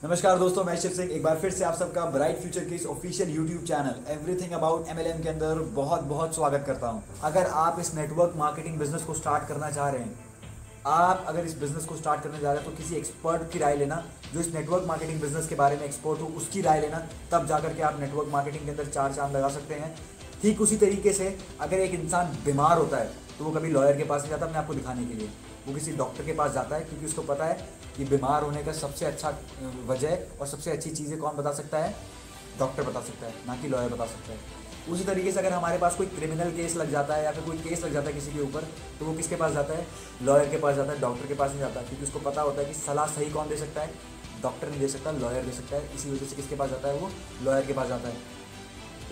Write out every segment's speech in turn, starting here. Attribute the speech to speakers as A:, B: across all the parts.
A: नमस्कार दोस्तों, मैं शिव सिंह एक बार फिर से आप सबका ब्राइट फ्यूचर के इस official YouTube channel everything about MLM के अंदर बहुत बहुत स्वागत करता हूं। अगर आप इस नेटवर्क मार्केटिंग बिजनेस को स्टार्ट करना चाह रहे हैं, आप अगर इस बिजनेस को स्टार्ट करने जा रहे हैं तो किसी एक्सपर्ट की राय लेना, जो इस नेटवर्क मार्केटिंग बिजनेस के बारे में एक्सपर्ट हो उसकी राय लेना, तब जाकर के आप नेटवर्क मार्केटिंग के अंदर चार चांद लगा सकते हैं। ठीक उसी तरीके से अगर एक इंसान बीमार होता है तो वो कभी लॉयर के पास नहीं जाता अपने आपको दिखाने के लिए, वो किसी डॉक्टर के पास जाता है, क्योंकि उसको पता है कि बीमार होने का सबसे अच्छा वजह और सबसे अच्छी चीज़ें कौन बता सकता है? डॉक्टर बता सकता है, ना कि लॉयर बता सकता है। उसी तरीके से अगर हमारे पास कोई क्रिमिनल केस लग जाता है या फिर कोई केस लग जाता है किसी के ऊपर, तो वो किसके पास जाता है? लॉयर के पास जाता है, डॉक्टर के पास नहीं जाता, क्योंकि उसको पता होता है कि सलाह सही कौन दे सकता है? डॉक्टर नहीं दे सकता, लॉयर दे सकता है। इसी वजह से किसके पास जाता है? वो लॉयर के पास जाता है।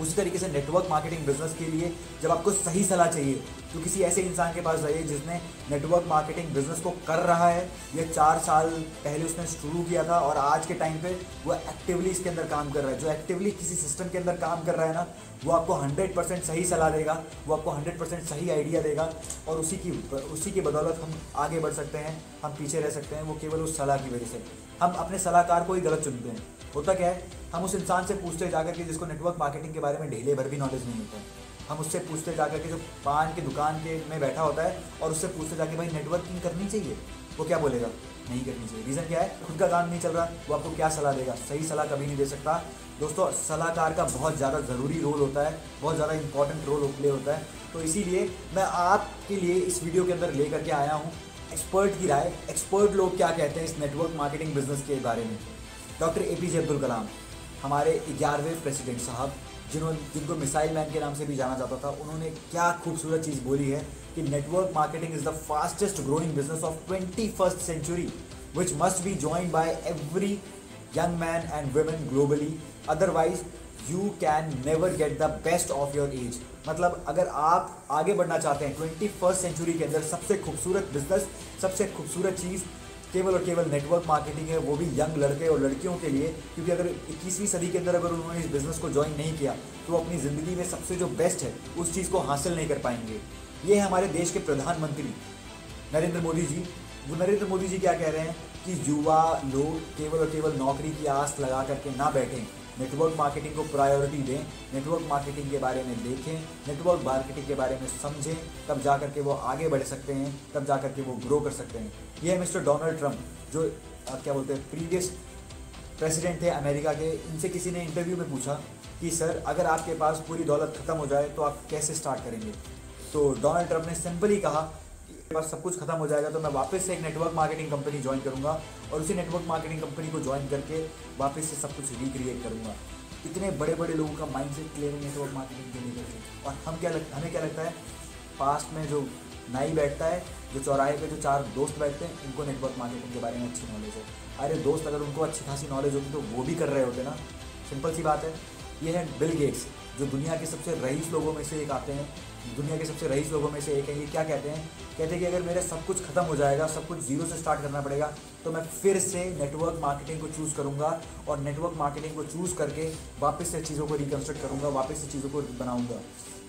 A: उसी तरीके से नेटवर्क मार्केटिंग बिजनेस के लिए जब आपको सही सलाह चाहिए तो किसी ऐसे इंसान के पास जाइए जिसने नेटवर्क मार्केटिंग बिजनेस को कर रहा है। ये 4 साल पहले उसने शुरू किया था और आज के टाइम पे वो एक्टिवली इसके अंदर काम कर रहा है। जो एक्टिवली किसी सिस्टम के अंदर काम कर रहा है ना, वो आपको 100% सही सलाह देगा, वो आपको 100% सही आइडिया देगा और उसी की बदौलत हम आगे बढ़ सकते हैं, हम पीछे रह सकते हैं, वो केवल उस सलाह की वजह से। हम अपने सलाहकार को ही गलत चुनते हैं। होता क्या है, हम उस इंसान से पूछते जाकर के जिसको नेटवर्क मार्केटिंग के बारे में ढेले भर भी नॉलेज नहीं होता है। हम उससे पूछते जाकर के जो पान की दुकान के में बैठा होता है और उससे पूछते जाके भाई नेटवर्किंग करनी चाहिए, वो क्या बोलेगा? नहीं करनी चाहिए। रीज़न क्या है? खुद का काम नहीं चल रहा, वो आपको क्या सलाह देगा? सही सलाह कभी नहीं दे सकता। दोस्तों, सलाहकार का बहुत ज़्यादा ज़रूरी रोल होता है, बहुत ज़्यादा इंपॉर्टेंट रोल प्ले होता है। तो इसीलिए मैं आपके लिए इस वीडियो के अंदर लेकर के आया हूँ एक्सपर्ट की राय। एक्सपर्ट लोग क्या कहते हैं इस नेटवर्क मार्केटिंग बिजनेस के बारे में। डॉक्टर एपीजे अब्दुल कलाम, हमारे 11वें प्रेसिडेंट साहब, जिनको मिसाइल मैन के नाम से भी जाना जाता था, उन्होंने क्या खूबसूरत चीज़ बोली है कि network marketing is the fastest growing business of 21st century which must be joined by every young man and women globally, otherwise you can never get the best of your age. मतलब अगर आप आगे बढ़ना चाहते हैं 21st century के अंदर, सबसे खूबसूरत बिजनेस, सबसे खूबसूरत चीज़ केवल और केवल नेटवर्क मार्केटिंग है, वो भी यंग लड़के और लड़कियों के लिए। क्योंकि अगर 21वीं सदी के अंदर अगर उन्होंने इस बिज़नेस को ज्वाइन नहीं किया तो वो अपनी ज़िंदगी में सबसे जो बेस्ट है उस चीज़ को हासिल नहीं कर पाएंगे। ये है हमारे देश के प्रधानमंत्री नरेंद्र मोदी जी। वो नरेंद्र मोदी जी क्या कह रहे हैं कि युवा लोग केवल और केवल नौकरी की आस लगा करके ना बैठें, नेटवर्क मार्केटिंग को प्रायोरिटी दें, नेटवर्क मार्केटिंग के बारे में देखें, नेटवर्क मार्केटिंग के बारे में समझें, तब जा कर के वो आगे बढ़ सकते हैं, तब जा कर के वो ग्रो कर सकते हैं। ये है मिस्टर डोनाल्ड ट्रंप, जो क्या बोलते हैं प्रीवियस प्रेसिडेंट थे अमेरिका के। इनसे किसी ने इंटरव्यू में पूछा कि सर, अगर आपके पास पूरी दौलत ख़त्म हो जाए तो आप कैसे स्टार्ट करेंगे? तो डोनाल्ड ट्रंप ने सिंपली कहा, मेरे पास सब कुछ खत्म हो जाएगा तो मैं वापस से एक नेटवर्क मार्केटिंग कंपनी ज्वाइन करूंगा और उसी नेटवर्क मार्केटिंग कंपनी को ज्वाइन करके वापस से सब कुछ रिक्रिएट करूंगा। इतने बड़े बड़े लोगों का माइंडसेट क्लियर है नेटवर्क मार्केटिंग के लेकर के। और हमें क्या लगता है, पास्ट में जो नाई बैठता है, जो चौराहे पे जो 4 दोस्त बैठते हैं, इनको नेटवर्क मार्केटिंग के बारे में अच्छी नॉलेज है। अरे दोस्त, अगर उनको अच्छी खासी नॉलेज होती तो वो भी कर रहे होते ना। सिंपल सी बात है। ये है बिल गेट्स, जो दुनिया के सबसे रईस लोगों में से एक आते हैं, दुनिया के सबसे रईस लोगों में से एक है। ये क्या कहते हैं? कहते हैं कि अगर मेरा सब कुछ खत्म हो जाएगा, सब कुछ जीरो से स्टार्ट करना पड़ेगा, तो मैं फिर से नेटवर्क मार्केटिंग को चूज़ करूंगा और नेटवर्क मार्केटिंग को चूज़ करके वापस से चीज़ों को रिकन्स्ट्रक्ट करूंगा, वापस से चीज़ों को बनाऊंगा।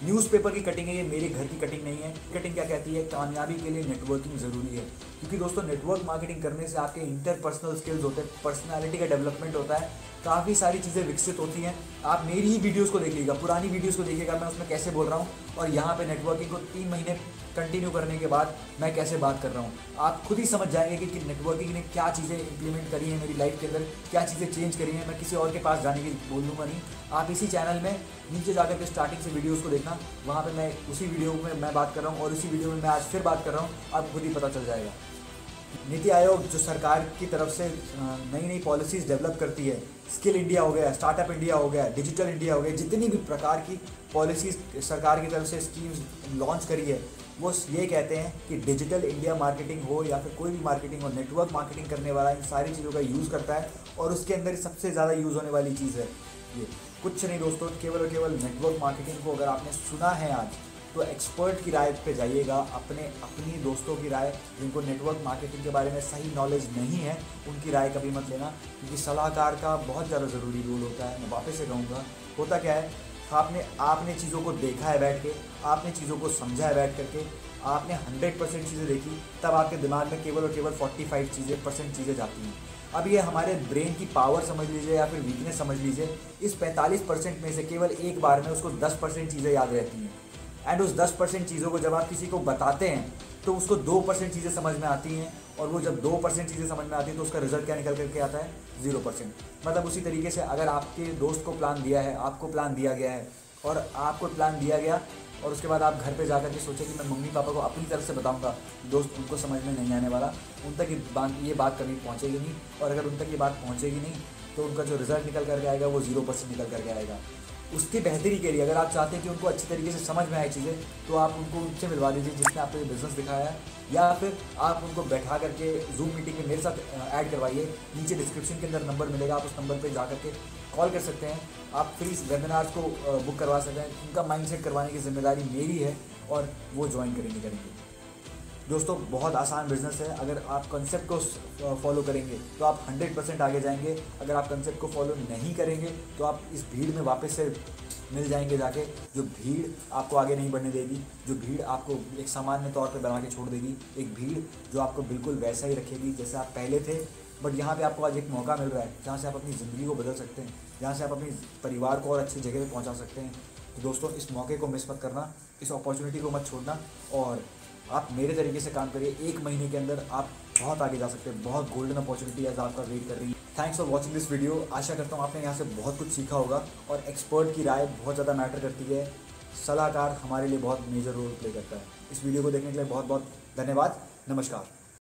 A: न्यूज़पेपर की कटिंग है ये, मेरे घर की कटिंग नहीं है। कटिंग क्या कहती है? कामयाबी के लिए नेटवर्किंग ज़रूरी है। क्योंकि दोस्तों, नेटवर्क मार्केटिंग करने से आपके इंटरपर्सनल स्किल्स होते हैं, पर्सनालिटी का डेवलपमेंट होता है, काफ़ी सारी चीज़ें विकसित होती हैं। आप मेरी ही वीडियोस को देखिएगा, पुरानी वीडियोस को देखिएगा, मैं उसमें कैसे बोल रहा हूँ और यहाँ पे नेटवर्किंग को 3 महीने कंटिन्यू करने के बाद मैं कैसे बात कर रहा हूँ। आप खुद ही समझ जाएंगे कि नेटवर्किंग ने क्या चीज़ें इंप्लीमेंट करी हैं मेरी लाइफ के अंदर, क्या चीज़ें चेंज करी हैं। मैं किसी और के पास जाने की बोलूँगा नहीं। आप इसी चैनल में नीचे जाकर के स्टार्टिंग से वीडियोज़ को देखना, वहाँ पर मैं उसी वीडियो में मैं बात कर रहा हूँ और इसी वीडियो में मैं आज फिर बात कर रहा हूँ, आपको खुद ही पता चल जाएगा। नीति आयोग जो सरकार की तरफ से नई नई पॉलिसीज़ डेवलप करती है, स्किल इंडिया हो गया, स्टार्टअप इंडिया हो गया, डिजिटल इंडिया हो गया, जितनी भी प्रकार की पॉलिसीज़ सरकार की तरफ से स्कीम्स लॉन्च करी है, वो ये कहते हैं कि डिजिटल इंडिया मार्केटिंग हो या फिर कोई भी मार्केटिंग हो, नेटवर्क मार्केटिंग करने वाला इन सारी चीज़ों का यूज़ करता है और उसके अंदर सबसे ज़्यादा यूज़ होने वाली चीज़ है ये। कुछ नहीं दोस्तों, केवल और केवल नेटवर्क मार्केटिंग को अगर आपने सुना है आज, तो एक्सपर्ट की राय पे जाइएगा, अपनी दोस्तों की राय, जिनको नेटवर्क मार्केटिंग के बारे में सही नॉलेज नहीं है, उनकी राय कभी मत लेना, क्योंकि सलाहकार का बहुत ज़्यादा ज़रूरी रोल होता है। मैं वापस से कहूँगा, होता क्या है, आपने चीज़ों को देखा है बैठ के, आपने चीज़ों को समझा है बैठ करके, आपने 100% चीज़ें देखी, तब आपके दिमाग में केवल और केवल 45% चीज़ें जाती हैं। अब ये हमारे ब्रेन की पावर समझ लीजिए या फिर वीकनेस समझ लीजिए, इस 45% में से केवल एक बार में उसको 10% चीज़ें याद रहती हैं। एंड उस 10% चीज़ों को जब आप किसी को बताते हैं तो उसको 2% चीज़ें समझ में आती हैं, और वो जब 2% चीज़ें समझ में आती हैं तो उसका रिजल्ट क्या निकल करके आता है, 0%। मतलब उसी तरीके से अगर आपके दोस्त को प्लान दिया है, आपको प्लान दिया गया है, और आपको प्लान दिया गया और उसके बाद आप घर पे जा कर के सोचे कि मैं मम्मी पापा को अपनी तरफ से बताऊंगा, दोस्त उनको समझ में नहीं आने वाला, उन तक ये बात कभी पहुंचेगी नहीं, और अगर उन तक ये बात पहुंचेगी नहीं तो उनका जो रिजल्ट निकल करके आएगा वो 0% निकल करके आएगा। उसकी बेहतरी के लिए अगर आप चाहते हैं कि उनको अच्छी तरीके से समझ में आए चीज़ें, तो आप उनको उनसे मिलवा दीजिए जिसने आपको ये बिज़नेस दिखाया है, या फिर आप उनको बैठा करके जूम मीटिंग में मेरे साथ ऐड करवाइए। नीचे डिस्क्रिप्शन के अंदर नंबर मिलेगा, आप उस नंबर पर जा करके कॉल कर सकते हैं। आप फ्री वेबिनार्स को बुक करवा सकते हैं। उनका माइंडसेट करवाने की जिम्मेदारी मेरी है और वो ज्वाइन करेंगे। दोस्तों बहुत आसान बिजनेस है। अगर आप कंसेप्ट को फॉलो करेंगे तो आप 100% आगे जाएंगे। अगर आप कंसेप्ट को फॉलो नहीं करेंगे तो आप इस भीड़ में वापस से मिल जाएंगे जाके, जो भीड़ आपको आगे नहीं बढ़ने देगी, जो भीड़ आपको एक सामान्य तौर पे बना के छोड़ देगी, एक भीड़ जो आपको बिल्कुल वैसा ही रखेगी जैसे आप पहले थे। बट यहाँ पे आपको आज एक मौका मिल रहा है जहाँ से आप अपनी ज़िंदगी को बदल सकते हैं, जहाँ से आप अपनी परिवार को और अच्छी जगह पे पहुँचा सकते हैं। तो दोस्तों इस मौके को मिस मत करना, इस अपॉर्चुनिटी को मत छोड़ना, और आप मेरे तरीके से काम करिए। 1 महीने के अंदर आप बहुत आगे जा सकते हैं। बहुत गोल्डन अपॉर्चुनिटी आज आपका वेट कर रही है। Thanks for watching this video. आशा करता हूँ आपने यहाँ से बहुत कुछ सीखा होगा, और एक्सपर्ट की राय बहुत ज़्यादा मैटर करती है। सलाहकार हमारे लिए बहुत मेजर रोल प्ले करता है। इस वीडियो को देखने के लिए बहुत बहुत धन्यवाद। नमस्कार।